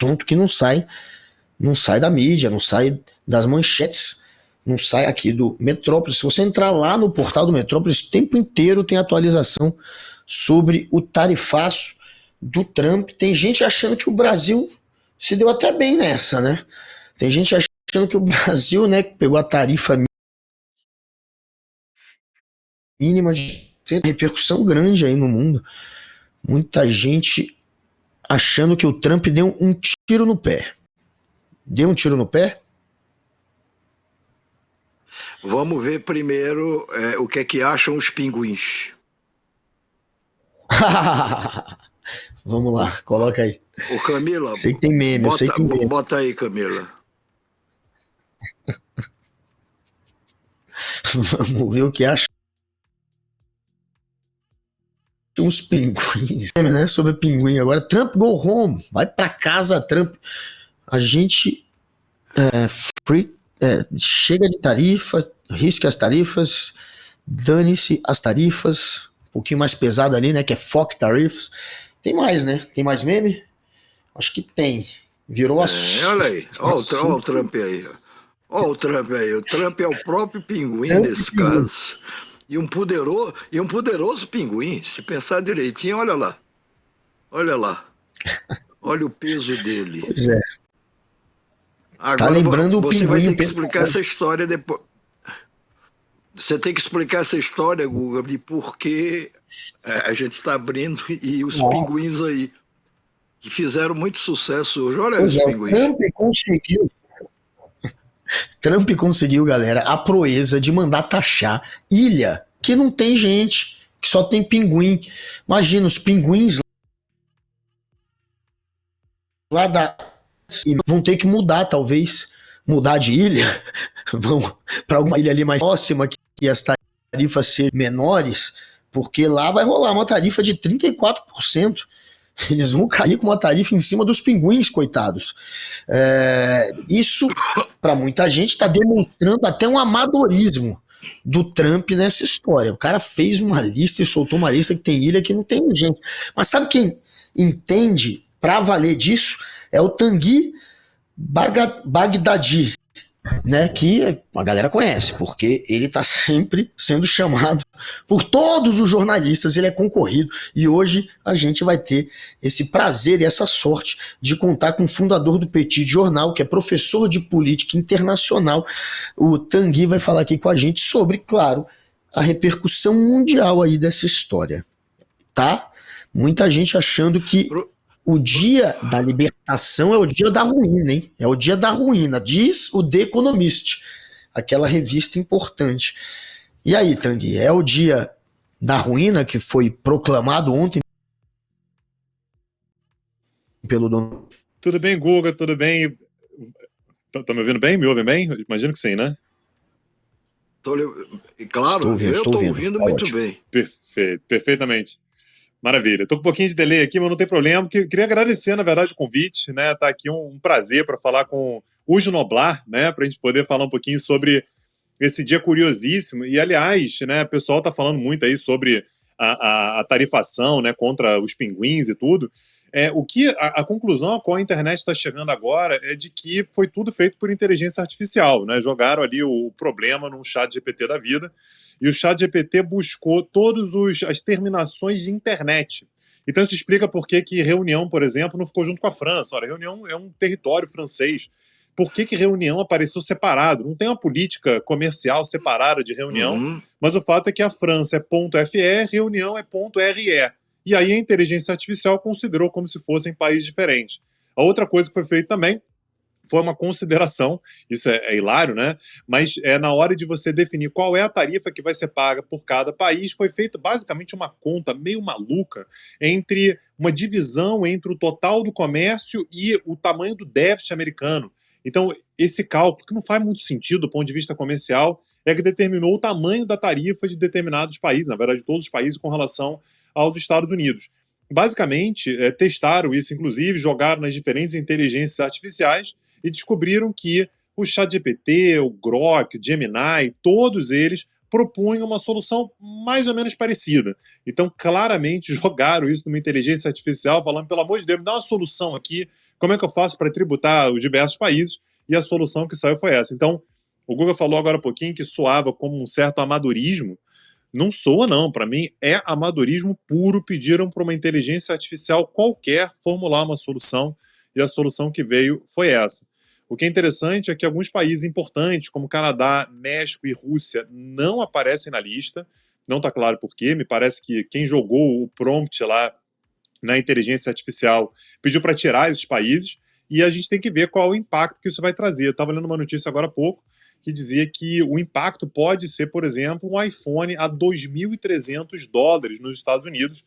assunto que não sai da mídia, não sai das manchetes, não sai aqui do Metrópolis. Se você entrar lá no portal do Metrópolis, o tempo inteiro tem atualização sobre o tarifaço do Trump. Tem gente achando que o Brasil se deu até bem nessa, né? Tem gente achando que o Brasil, né, pegou a tarifa mínima, tem repercussão grande aí no mundo. Muita gente achando que o Trump deu um tiro no pé. Deu um tiro no pé? Vamos ver primeiro o que é que acham os pinguins. Vamos lá, coloca aí. Ô Camila, sei que tem meme, bota, eu sei que tem meme. Bota aí, Camila. Vamos ver o que acha uns pinguins, né? Sobre pinguim. Agora, Trump go home. Vai pra casa, Trump. A gente chega de tarifa, risque as tarifas, dane-se as tarifas. Um pouquinho mais pesado ali, né? Que é fuck tariffs. Tem mais, né? Tem mais meme? Acho que tem. Virou olha aí. Olha o Trump aí. Olha o Trump aí. O Trump é o próprio pinguim nesse caso. E um poderoso pinguim. Se pensar direitinho, olha lá. Olha lá. Olha o peso dele. Pois é. Agora tá lembrando você o vai ter pinguim, que explicar essa história depois. Você tem que explicar essa história, Guga, de por que a gente está abrindo e os pinguins aí, que fizeram muito sucesso hoje. Olha os pinguins. Trump conseguiu, galera, a proeza de mandar taxar ilha que não tem gente, que só tem pinguim. Imagina, os pinguins lá vão ter que mudar, talvez, mudar de ilha, vão para alguma ilha ali mais próxima, que as tarifas serem menores, porque lá vai rolar uma tarifa de 34%. Eles vão cair com uma tarifa em cima dos pinguins, coitados. Isso, para muita gente, está demonstrando até um amadorismo do Trump nessa história. O cara fez uma lista e soltou uma lista que tem ilha que não tem gente. Mas sabe quem entende para valer disso? É o Tanguy Bagdadi, né, que a galera conhece, porque ele tá sempre sendo chamado por todos os jornalistas, ele é concorrido, e hoje a gente vai ter esse prazer e essa sorte de contar com o fundador do Petit Jornal, que é professor de política internacional. O Tanguy vai falar aqui com a gente sobre, claro, a repercussão mundial aí dessa história, tá? Muita gente achando que o dia da libertação é o dia da ruína, hein? É o dia da ruína, diz o The Economist, aquela revista importante. E aí, Tanguy, é o dia da ruína que foi proclamado ontem pelo dono? Tudo bem, Guga, tudo bem? Tá me ouvindo bem? Me ouvem bem? Imagino que sim, né? Claro, eu estou ouvindo muito bem. Perfeito, perfeitamente. Maravilha. Estou com um pouquinho de delay aqui, mas não tem problema. Queria agradecer, na verdade, o convite, né? Tá aqui um prazer para falar com o Noblar, né? Para a gente poder falar um pouquinho sobre esse dia curiosíssimo. E, aliás, né? O pessoal está falando muito aí sobre a tarifação, né? Contra os pinguins e tudo. A conclusão a qual a internet está chegando agora é de que foi tudo feito por inteligência artificial, né? Jogaram ali o problema num chat GPT da vida. E o ChatGPT buscou todas as terminações de internet. Então isso explica por que Reunião, por exemplo, não ficou junto com a França. Ora, Reunião é um território francês. Por que Reunião apareceu separado? Não tem uma política comercial separada de Reunião, mas o fato é que a França é .fr, Reunião é .re. E aí a inteligência artificial considerou como se fossem países diferentes. A outra coisa que foi feita também foi uma consideração, isso é hilário, né? Mas na hora de você definir qual é a tarifa que vai ser paga por cada país, foi feita basicamente uma conta meio maluca entre uma divisão entre o total do comércio e o tamanho do déficit americano. Então, esse cálculo, que não faz muito sentido do ponto de vista comercial, é que determinou o tamanho da tarifa de determinados países, na verdade, todos os países com relação aos Estados Unidos. Basicamente, testaram isso, inclusive, jogaram nas diferentes inteligências artificiais e descobriram que o ChatGPT, o Grok, o Gemini, todos eles propunham uma solução mais ou menos parecida. Então, claramente, jogaram isso numa inteligência artificial, falando, pelo amor de Deus, me dá uma solução aqui Como é que eu faço para tributar os diversos países? E a solução que saiu foi essa. Então, o Guga falou agora há pouquinho que soava como um certo amadorismo. Não soa, não. Para mim, é amadorismo puro. Pediram para uma inteligência artificial qualquer formular uma solução, e a solução que veio foi essa. O que é interessante é que alguns países importantes, como Canadá, México e Rússia, não aparecem na lista. Não está claro por quê. Me parece que quem jogou o prompt lá na inteligência artificial pediu para tirar esses países, e a gente tem que ver qual é o impacto que isso vai trazer. Eu estava lendo uma notícia agora há pouco que dizia que o impacto pode ser, por exemplo, um iPhone a $2.300 nos Estados Unidos.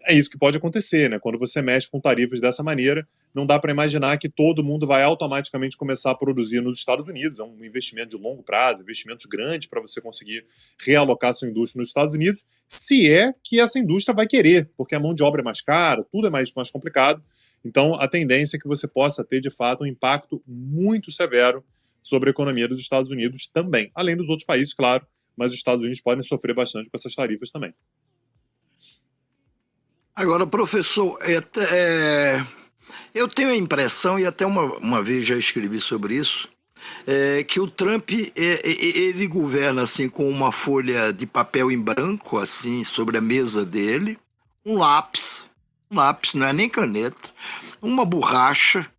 É isso que pode acontecer, né? Quando você mexe com tarifas dessa maneira, não dá para imaginar que todo mundo vai automaticamente começar a produzir nos Estados Unidos. É um investimento de longo prazo, investimentos grandes para você conseguir realocar sua indústria nos Estados Unidos, se é que essa indústria vai querer, porque a mão de obra é mais cara, tudo é mais complicado. Então, a tendência é que você possa ter, de fato, um impacto muito severo sobre a economia dos Estados Unidos também. Além dos outros países, claro, mas os Estados Unidos podem sofrer bastante com essas tarifas também. Agora, professor, eu tenho a impressão, e até uma vez já escrevi sobre isso, que o Trump ele governa assim com uma folha de papel em branco assim sobre a mesa dele, um lápis, não é nem caneta, uma borracha,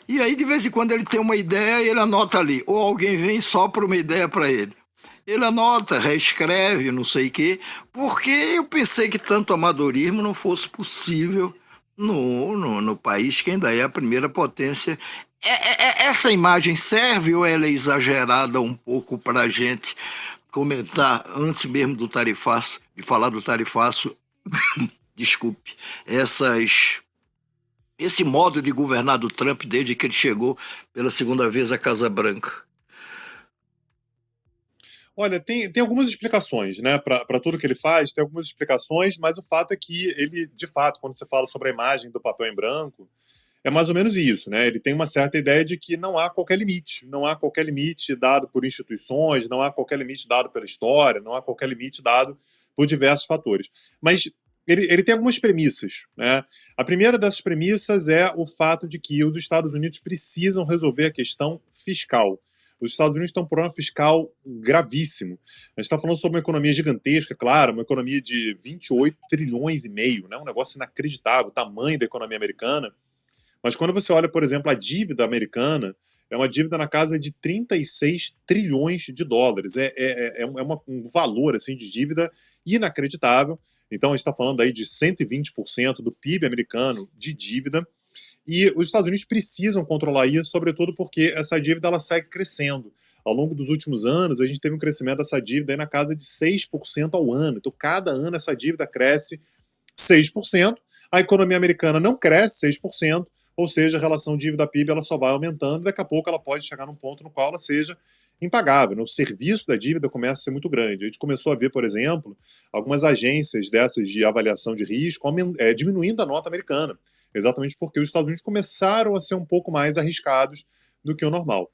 e aí de vez em quando ele tem uma ideia e ele anota ali, ou alguém vem e sopra uma ideia para ele. Ele anota, reescreve, não sei o quê, porque eu pensei que tanto amadorismo não fosse possível no país que ainda é a primeira potência. Essa imagem serve ou ela é exagerada um pouco para a gente comentar, antes mesmo do tarifaço, de falar do tarifaço, desculpe, esse modo de governar do Trump desde que ele chegou pela segunda vez à Casa Branca? Olha, tem algumas explicações, né? Para tudo que ele faz, tem algumas explicações, mas o fato é que ele, de fato, quando você fala sobre a imagem do papel em branco, é mais ou menos isso, né? Ele tem uma certa ideia de que não há qualquer limite. Não há qualquer limite dado por instituições, não há qualquer limite dado pela história, não há qualquer limite dado por diversos fatores. Mas ele tem algumas premissas, né? A primeira dessas premissas é o fato de que os Estados Unidos precisam resolver a questão fiscal. Os Estados Unidos estão com um problema fiscal gravíssimo. A gente está falando sobre uma economia gigantesca, claro, uma economia de 28 trilhões e meio, né? Um negócio inacreditável, o tamanho da economia americana. Mas quando você olha, por exemplo, a dívida americana, é uma dívida na casa de 36 trilhões de dólares. Um valor assim, de dívida inacreditável. Então, a gente está falando aí de 120% do PIB americano de dívida. E os Estados Unidos precisam controlar isso, sobretudo porque essa dívida ela segue crescendo. Ao longo dos últimos anos, a gente teve um crescimento dessa dívida aí na casa de 6% ao ano. Então, cada ano essa dívida cresce 6%. A economia americana não cresce 6%, ou seja, a relação dívida-PIB ela só vai aumentando e daqui a pouco ela pode chegar num ponto no qual ela seja impagável, né? O serviço da dívida começa a ser muito grande. A gente começou a ver, por exemplo, algumas agências dessas de avaliação de risco diminuindo a nota americana, exatamente porque os Estados Unidos começaram a ser um pouco mais arriscados do que o normal.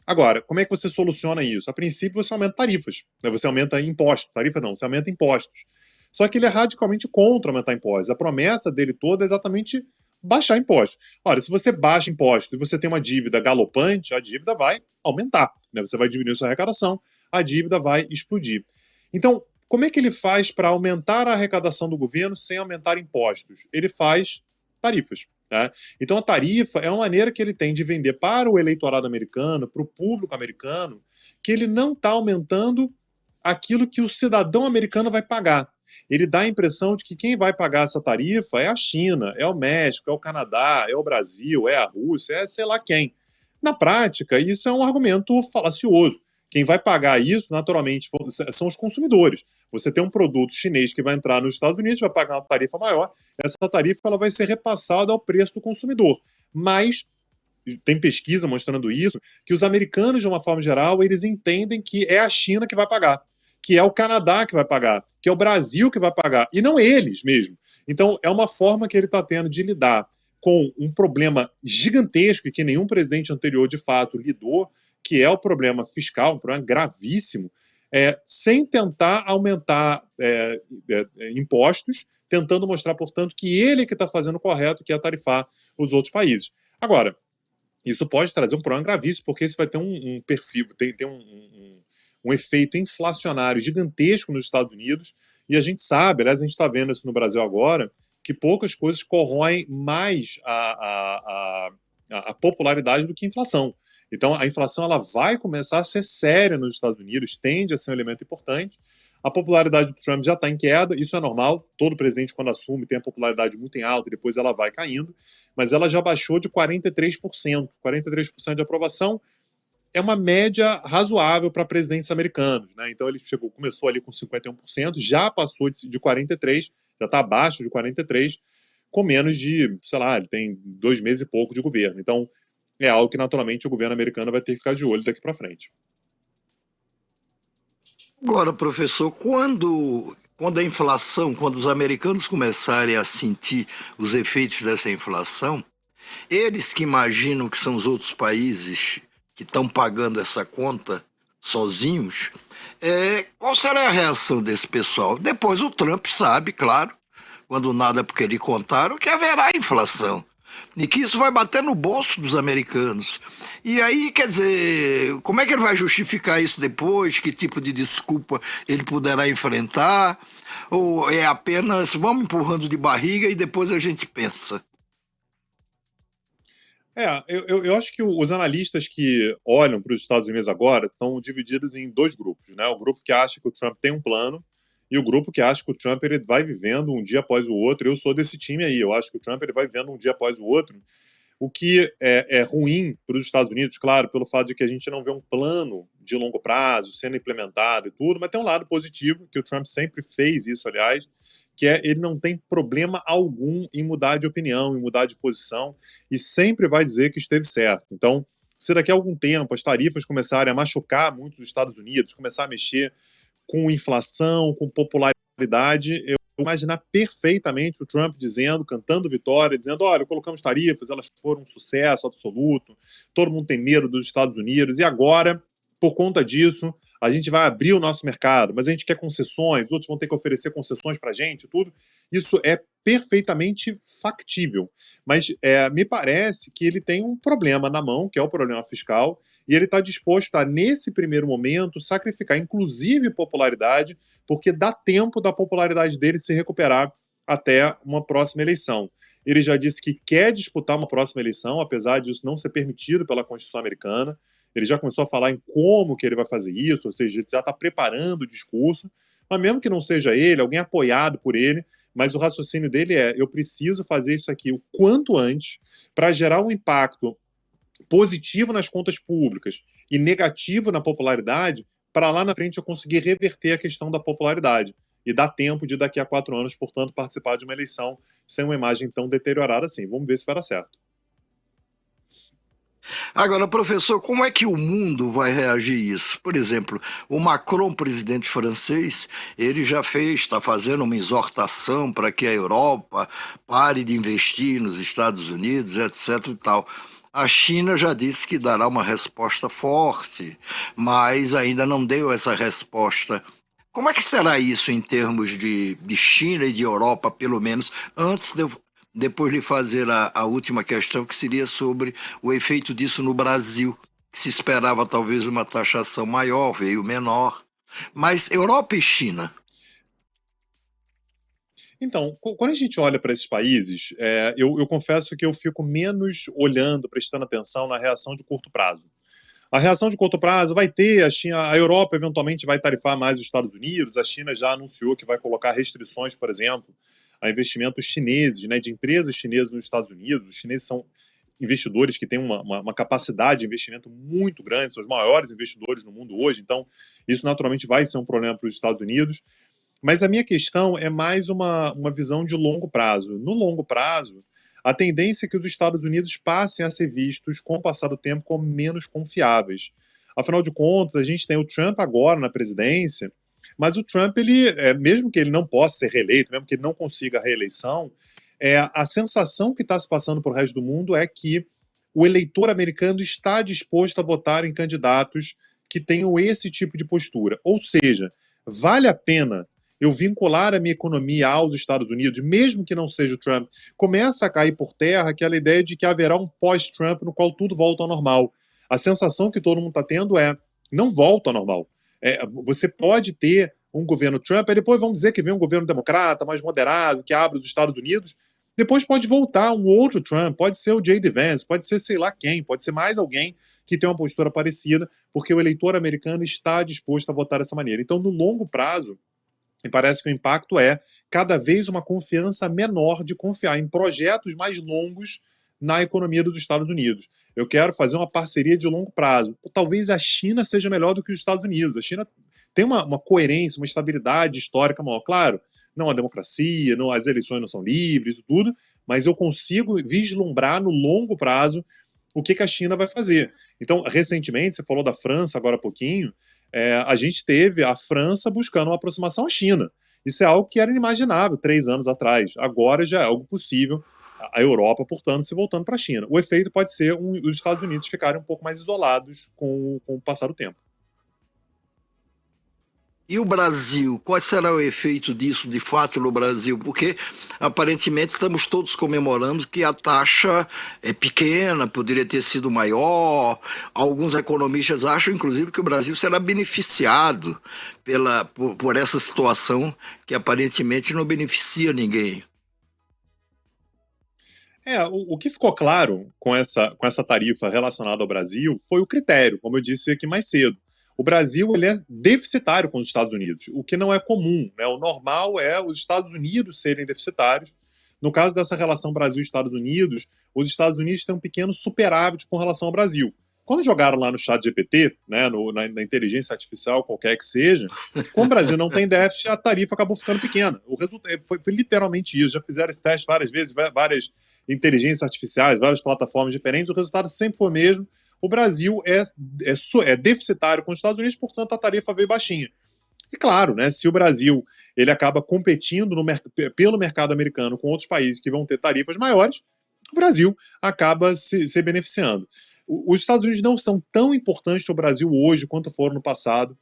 Agora, como é que você soluciona isso? A princípio, você aumenta tarifas, né? Você aumenta impostos. Tarifa não, você aumenta impostos. Só que ele é radicalmente contra aumentar impostos. A promessa dele toda é exatamente baixar impostos. Olha, se você baixa impostos e você tem uma dívida galopante, a dívida vai aumentar, né? Você vai diminuir sua arrecadação, a dívida vai explodir. Então, como é que ele faz para aumentar a arrecadação do governo sem aumentar impostos? Ele faz tarifas. Tá? Então, a tarifa é uma maneira que ele tem de vender para o eleitorado americano, para o público americano, que ele não está aumentando aquilo que o cidadão americano vai pagar. Ele dá a impressão de que quem vai pagar essa tarifa é a China, é o México, é o Canadá, é o Brasil, é a Rússia, é sei lá quem. Na prática, isso é um argumento falacioso. Quem vai pagar isso, naturalmente, são os consumidores. Você tem um produto chinês que vai entrar nos Estados Unidos, vai pagar uma tarifa maior, essa tarifa ela vai ser repassada ao preço do consumidor. Mas tem pesquisa mostrando isso, que os americanos, de uma forma geral, eles entendem que é a China que vai pagar, que é o Canadá que vai pagar, que é o Brasil que vai pagar, e não eles mesmo. Então, é uma forma que ele está tendo de lidar com um problema gigantesco e que nenhum presidente anterior, de fato, lidou, que é o problema fiscal, um problema gravíssimo, sem tentar aumentar impostos, tentando mostrar, portanto, que ele é que está fazendo o correto, que é tarifar os outros países. Agora, isso pode trazer um problema gravíssimo, porque isso vai ter um perfil, tem um efeito inflacionário gigantesco nos Estados Unidos, e a gente sabe, aliás, a gente está vendo isso no Brasil agora, que poucas coisas corroem mais a popularidade do que a inflação. Então, a inflação ela vai começar a ser séria nos Estados Unidos, tende a ser um elemento importante. A popularidade do Trump já está em queda, isso é normal. Todo presidente, quando assume, tem a popularidade muito em alta e depois ela vai caindo. Mas ela já baixou de 43%. 43% de aprovação é uma média razoável para presidentes americanos, né? Então, ele começou ali com 51%, já passou de 43%, já está abaixo de 43%, com menos de, sei lá, ele tem 2 meses e pouco de governo. Então, é algo que, naturalmente, o governo americano vai ter que ficar de olho daqui para frente. Agora, professor, quando a inflação, quando os americanos começarem a sentir os efeitos dessa inflação, eles que imaginam que são os outros países que estão pagando essa conta sozinhos, qual será a reação desse pessoal? Depois o Trump sabe, claro, quando nada porque lhe contaram, que haverá inflação. E que isso vai bater no bolso dos americanos. E aí, quer dizer, como é que ele vai justificar isso depois? Que tipo de desculpa ele poderá enfrentar? Ou é apenas vamos empurrando de barriga e depois a gente pensa? Eu acho que os analistas que olham para os Estados Unidos agora estão divididos em 2 grupos, né? O grupo que acha que o Trump tem um plano e o grupo que acha que o Trump ele vai vivendo um dia após o outro. Eu sou desse time aí. Eu acho que o Trump ele vai vivendo um dia após o outro, o que é ruim para os Estados Unidos, claro, pelo fato de que a gente não vê um plano de longo prazo sendo implementado e tudo, mas tem um lado positivo, que o Trump sempre fez isso, aliás, que ele não tem problema algum em mudar de opinião, em mudar de posição, e sempre vai dizer que esteve certo. Então, se daqui a algum tempo as tarifas começarem a machucar muito os Estados Unidos, começar a mexer com inflação, com popularidade, eu imaginar perfeitamente o Trump dizendo, cantando vitória, dizendo, olha, colocamos tarifas, elas foram um sucesso absoluto, todo mundo tem medo dos Estados Unidos, e agora, por conta disso, a gente vai abrir o nosso mercado, mas a gente quer concessões, outros vão ter que oferecer concessões para a gente, tudo. Isso é perfeitamente factível. Mas me parece que ele tem um problema na mão, que é o problema fiscal, e ele está disposto a, nesse primeiro momento, sacrificar, inclusive, popularidade, porque dá tempo da popularidade dele se recuperar até uma próxima eleição. Ele já disse que quer disputar uma próxima eleição, apesar disso não ser permitido pela Constituição americana. Ele já começou a falar em como que ele vai fazer isso, ou seja, ele já está preparando o discurso, mas mesmo que não seja ele, alguém apoiado por ele, mas o raciocínio dele eu preciso fazer isso aqui o quanto antes para gerar um impacto positivo nas contas públicas e negativo na popularidade, para lá na frente eu conseguir reverter a questão da popularidade e dar tempo de daqui a 4 anos, portanto, participar de uma eleição sem uma imagem tão deteriorada assim. Vamos ver se vai dar certo. Agora, professor, como é que o mundo vai reagir a isso? Por exemplo, o Macron, presidente francês, ele já está fazendo uma exortação para que a Europa pare de investir nos Estados Unidos, etc. e tal. A China já disse que dará uma resposta forte, mas ainda não deu essa resposta. Como é que será isso em termos de China e de Europa, pelo menos, depois de fazer a última questão, que seria sobre o efeito disso no Brasil, que se esperava talvez uma taxação maior, veio menor. Mas Europa e China. Então, quando a gente olha para esses países, eu confesso que eu fico menos olhando, prestando atenção na reação de curto prazo. A reação de curto prazo vai ter, a Europa eventualmente vai tarifar mais os Estados Unidos, a China já anunciou que vai colocar restrições, por exemplo, a investimentos chineses, né, de empresas chinesas nos Estados Unidos. Os chineses são investidores que têm uma capacidade de investimento muito grande, são os maiores investidores no mundo hoje, então isso naturalmente vai ser um problema para os Estados Unidos. Mas a minha questão é mais uma visão de longo prazo. No longo prazo, a tendência é que os Estados Unidos passem a ser vistos, com o passar do tempo, como menos confiáveis. Afinal de contas, a gente tem o Trump agora na presidência, mas o Trump, mesmo que ele não possa ser reeleito, mesmo que ele não consiga a reeleição, a sensação que está se passando para o resto do mundo é que o eleitor americano está disposto a votar em candidatos que tenham esse tipo de postura. Ou seja, vale a pena eu vincular a minha economia aos Estados Unidos, mesmo que não seja o Trump, começa a cair por terra aquela ideia de que haverá um pós-Trump no qual tudo volta ao normal. A sensação que todo mundo está tendo é, não volta ao normal. Você pode ter um governo Trump, aí depois vamos dizer que vem um governo democrata, mais moderado, que abre os Estados Unidos, depois pode voltar um outro Trump, pode ser o J.D. Vance, pode ser sei lá quem, pode ser mais alguém que tem uma postura parecida, porque o eleitor americano está disposto a votar dessa maneira. Então, no longo prazo, me parece que o impacto é cada vez uma confiança menor de confiar em projetos mais longos na economia dos Estados Unidos. Eu quero fazer uma parceria de longo prazo. Talvez a China seja melhor do que os Estados Unidos. A China tem uma coerência, uma estabilidade histórica maior. Claro, não há democracia, não, as eleições não são livres e tudo, mas eu consigo vislumbrar no longo prazo o que a China vai fazer. Então, recentemente, você falou da França agora há pouquinho, a gente teve a França buscando uma aproximação à China. Isso é algo que era inimaginável 3 anos atrás. Agora já é algo possível. A Europa, portanto, se voltando para a China. O efeito pode ser os Estados Unidos ficarem um pouco mais isolados com o passar do tempo. E o Brasil? Qual será o efeito disso, de fato, no Brasil? Porque, aparentemente, estamos todos comemorando que a taxa é pequena, poderia ter sido maior. Alguns economistas acham, inclusive, que o Brasil será beneficiado por essa situação que, aparentemente, não beneficia ninguém. O que ficou claro com essa tarifa relacionada ao Brasil foi o critério, como eu disse aqui mais cedo. O Brasil ele é deficitário com os Estados Unidos, o que não é comum, né? O normal é os Estados Unidos serem deficitários. No caso dessa relação Brasil-Estados Unidos, os Estados Unidos têm um pequeno superávit com relação ao Brasil. Quando jogaram lá no ChatGPT, né, na inteligência artificial, qualquer que seja, como o Brasil não tem déficit, a tarifa acabou ficando pequena. O resultado foi literalmente isso. Já fizeram esse teste várias vezes, várias inteligências artificiais, várias plataformas diferentes, o resultado sempre foi o mesmo. O Brasil é deficitário com os Estados Unidos, portanto a tarifa veio baixinha. E claro, né, se o Brasil ele acaba competindo pelo mercado americano com outros países que vão ter tarifas maiores, o Brasil acaba se beneficiando. Os Estados Unidos não são tão importantes para o Brasil hoje quanto foram no passado.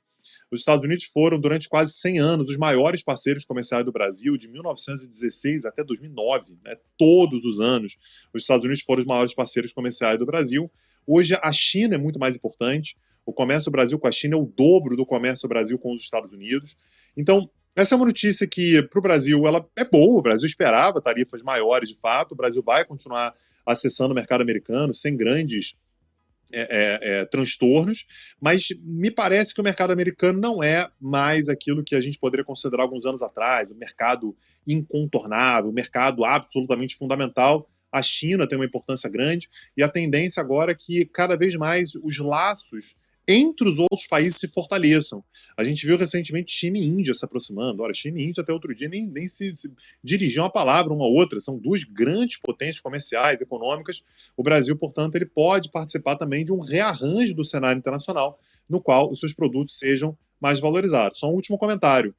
Os Estados Unidos foram, durante quase 100 anos, os maiores parceiros comerciais do Brasil, de 1916 até 2009, né, todos os anos, os Estados Unidos foram os maiores parceiros comerciais do Brasil. Hoje, a China é muito mais importante. O comércio do Brasil com a China é o dobro do comércio do Brasil com os Estados Unidos. Então, essa é uma notícia que, para o Brasil, ela é boa. O Brasil esperava tarifas maiores, de fato. O Brasil vai continuar acessando o mercado americano sem grandes transtornos, mas me parece que o mercado americano não é mais aquilo que a gente poderia considerar alguns anos atrás, o mercado incontornável, o mercado absolutamente fundamental. A China tem uma importância grande e a tendência agora é que cada vez mais os laços entre os outros países se fortaleçam. A gente viu recentemente China e Índia se aproximando. Ora, China e Índia até outro dia nem se dirigiam a palavra uma a outra. São duas grandes potências comerciais, econômicas. O Brasil, portanto, ele pode participar também de um rearranjo do cenário internacional no qual os seus produtos sejam mais valorizados. Só um último comentário.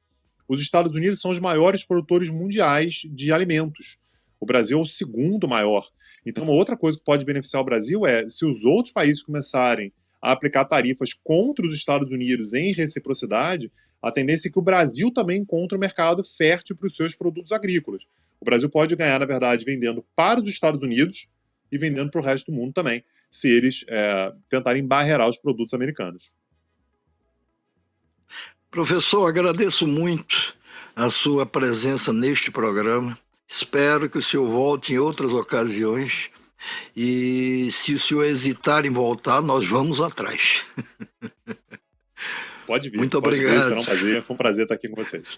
Os Estados Unidos são os maiores produtores mundiais de alimentos. O Brasil é o segundo maior. Então, uma outra coisa que pode beneficiar o Brasil é se os outros países começarem a aplicar tarifas contra os Estados Unidos em reciprocidade, a tendência é que o Brasil também encontre um mercado fértil para os seus produtos agrícolas. O Brasil pode ganhar, na verdade, vendendo para os Estados Unidos e vendendo para o resto do mundo também, se eles tentarem barrerar os produtos americanos. Professor, agradeço muito a sua presença neste programa. Espero que o senhor volte em outras ocasiões. E se o senhor hesitar em voltar, nós vamos atrás. Pode vir. Muito pode obrigado. Vir, será um prazer. Foi um prazer estar aqui com vocês.